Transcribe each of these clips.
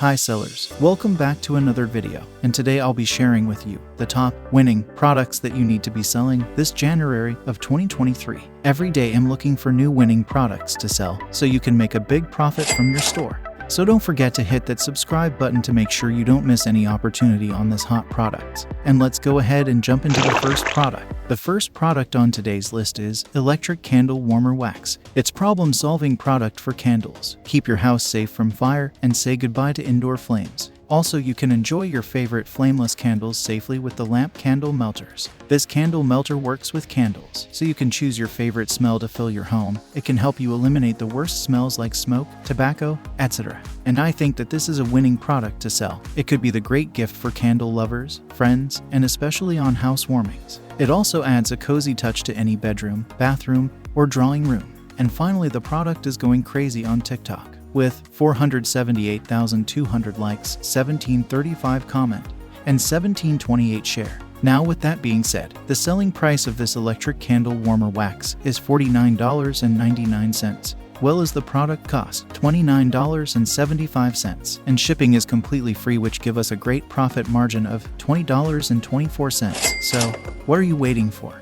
Hi sellers, welcome back to another video, and today I'll be sharing with you the top winning products that you need to be selling this January of 2023. Every day I'm looking for new winning products to sell so you can make a big profit from your store. So don't forget to hit that subscribe button to make sure you don't miss any opportunity on this hot products. And let's go ahead and jump into the first product. The first product on today's list is Electric Candle Warmer Wax. It's problem-solving product for candles. Keep your house safe from fire and say goodbye to indoor flames. Also, you can enjoy your favorite flameless candles safely with the lamp candle melters. This candle melter works with candles, so you can choose your favorite smell to fill your home. It can help you eliminate the worst smells like smoke, tobacco, etc. And I think that this is a winning product to sell. It could be the great gift for candle lovers, friends, and especially on housewarmings. It also adds a cozy touch to any bedroom, bathroom, or drawing room. And finally, the product is going crazy on TikTok, with 478,200 likes, 1735 comment, and 1728 share. Now with that being said, the selling price of this electric candle warmer wax is $49.99, well as the product cost $29.75, and shipping is completely free, which give us a great profit margin of $20.24. So what are you waiting for?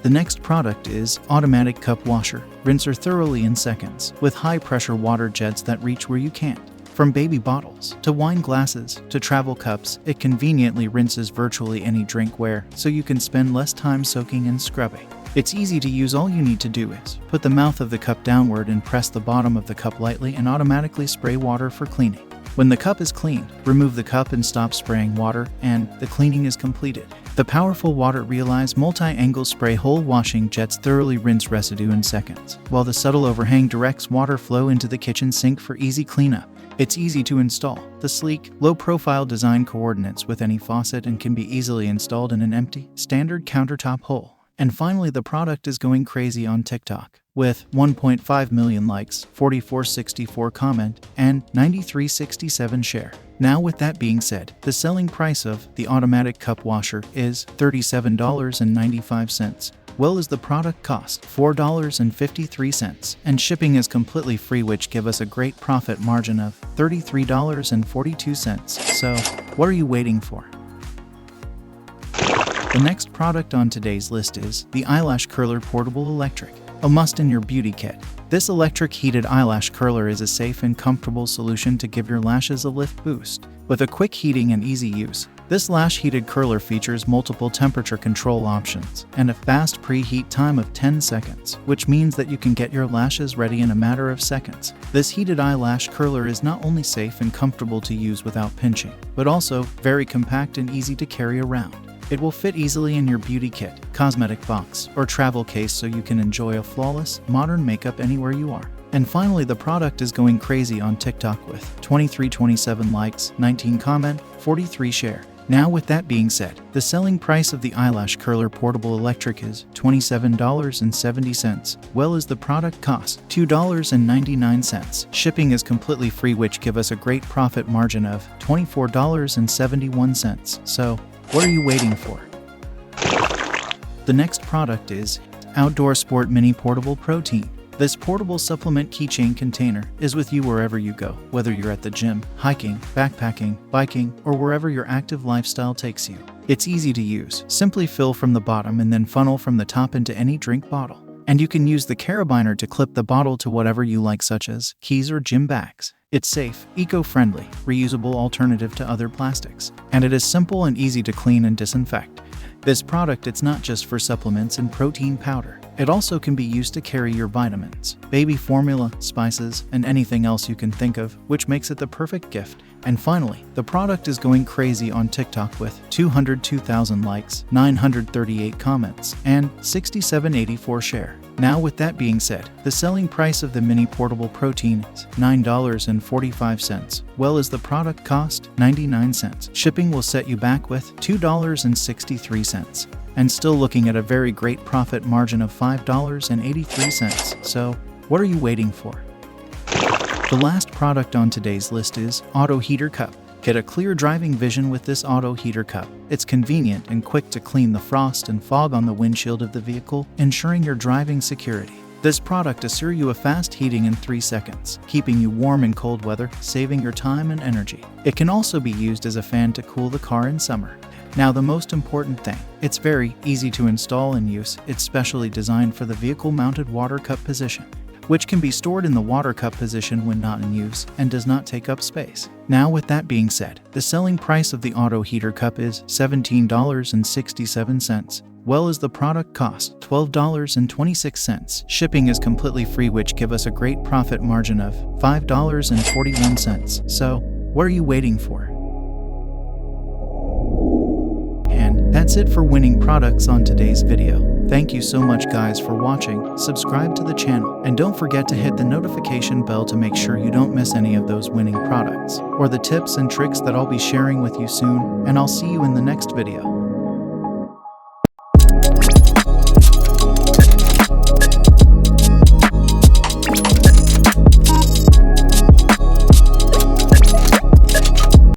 The next product is Automatic Cup Washer. Rinse thoroughly in seconds with high-pressure water jets that reach where you can't. From baby bottles to wine glasses to travel cups, it conveniently rinses virtually any drinkware, so you can spend less time soaking and scrubbing. It's easy to use. All you need to do is put the mouth of the cup downward and press the bottom of the cup lightly and automatically spray water for cleaning. When the cup is clean, remove the cup and stop spraying water, and the cleaning is completed. The powerful water-realized multi-angle spray hole washing jets thoroughly rinse residue in seconds, while the subtle overhang directs water flow into the kitchen sink for easy cleanup. It's easy to install. The sleek, low-profile design coordinates with any faucet and can be easily installed in an empty, standard countertop hole. And finally, the product is going crazy on TikTok, with 1.5 million likes, 4464 comment, and 9367 share. Now with that being said, the selling price of the automatic cup washer is $37.95, well as the product cost $4.53, and shipping is completely free, which give us a great profit margin of $33.42. So what are you waiting for? The next product on today's list is the Eyelash Curler Portable Electric, a must in your beauty kit. This electric heated eyelash curler is a safe and comfortable solution to give your lashes a lift boost. With a quick heating and easy use, this lash heated curler features multiple temperature control options and a fast preheat time of 10 seconds, which means that you can get your lashes ready in a matter of seconds. This heated eyelash curler is not only safe and comfortable to use without pinching, but also very compact and easy to carry around. It will fit easily in your beauty kit, cosmetic box, or travel case, so you can enjoy a flawless, modern makeup anywhere you are. And finally, the product is going crazy on TikTok with 2327 likes, 19 comment, 43 share. Now with that being said, the selling price of the Eyelash Curler Portable Electric is $27.70, well as the product cost $2.99. Shipping is completely free, which give us a great profit margin of $24.71. So what are you waiting for? The next product is Outdoor Sport Mini Portable Protein. This portable supplement keychain container is with you wherever you go, whether you're at the gym, hiking, backpacking, biking, or wherever your active lifestyle takes you. It's easy to use. Simply fill from the bottom and then funnel from the top into any drink bottle. And you can use the carabiner to clip the bottle to whatever you like, such as keys or gym bags. It's safe, eco-friendly, reusable alternative to other plastics, and it is simple and easy to clean and disinfect. This product, it's not just for supplements and protein powder. It also can be used to carry your vitamins, baby formula, spices, and anything else you can think of, which makes it the perfect gift. And finally, the product is going crazy on TikTok with 202,000 likes, 938 comments, and 6784 share. Now with that being said, the selling price of the mini portable protein is $9.45, well as the product cost 99 cents. Shipping will set you back with $2.63, and still looking at a very great profit margin of $5.83. So what are you waiting for? The last product on today's list is Auto Heater Cup. Get a clear driving vision with this auto heater cup. It's convenient and quick to clean the frost and fog on the windshield of the vehicle, ensuring your driving security. This product assures you a fast heating in 3 seconds, keeping you warm in cold weather, saving your time and energy. It can also be used as a fan to cool the car in summer. Now the most important thing, it's very easy to install and use. It's specially designed for the vehicle-mounted water cup position, which can be stored in the water cup position when not in use and does not take up space. Now with that being said, the selling price of the auto heater cup is $17.67, well as the product cost $12.26. Shipping is completely free, which give us a great profit margin of $5.41. So, what are you waiting for? And that's it for winning products on today's video. Thank you so much guys for watching. Subscribe to the channel and don't forget to hit the notification bell to make sure you don't miss any of those winning products or the tips and tricks that I'll be sharing with you soon, and I'll see you in the next video.